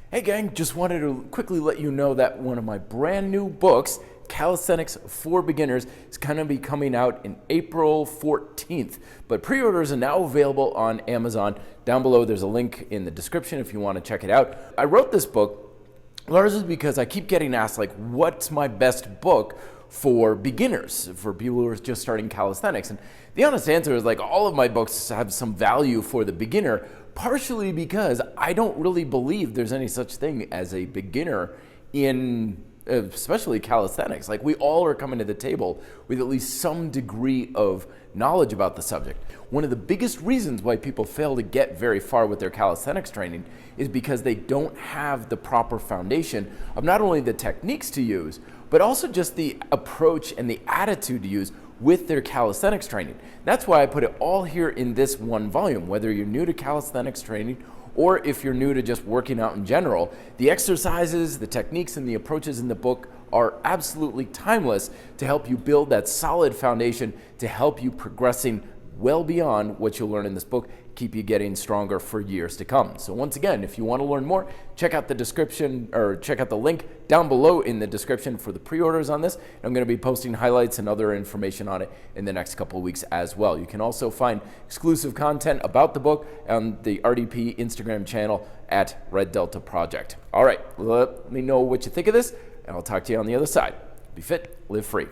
Hey gang, just wanted to quickly let you know that one of my brand new books, Calisthenics for Beginners, is going to be coming out in April 14th. But pre-orders are now available on Amazon. Down below there's a link in the description if you want to check it out. I wrote this book largely because I keep getting asked, like, what's my best book for beginners, for people who are just starting calisthenics? And the honest answer is, like, all of my books have some value for the beginner, partially because I don't really believe there's any such thing as a beginner in especially calisthenics. Like, we all are coming to the table with at least some degree of knowledge about the subject. One of the biggest reasons why people fail to get very far with their calisthenics training is because they don't have the proper foundation of not only the techniques to use, but also just the approach and the attitude to use with their calisthenics training. That's why I put it all here in this one volume. Whether you're new to calisthenics training or if you're new to just working out in general, the exercises, the techniques, and the approaches in the book are absolutely timeless to help you build that solid foundation to help you progressing well beyond what you'll learn in this book, keep you getting stronger for years to come. So once again, if you want to learn more, check out the description, or check out the link down below in the description for the pre-orders on this. I'm going to be posting highlights and other information on it in the next couple of weeks as well. You can also find exclusive content about the book on the RDP Instagram channel at Red Delta Project. All right, let me know what you think of this, and I'll talk to you on the other side. Be fit, live free.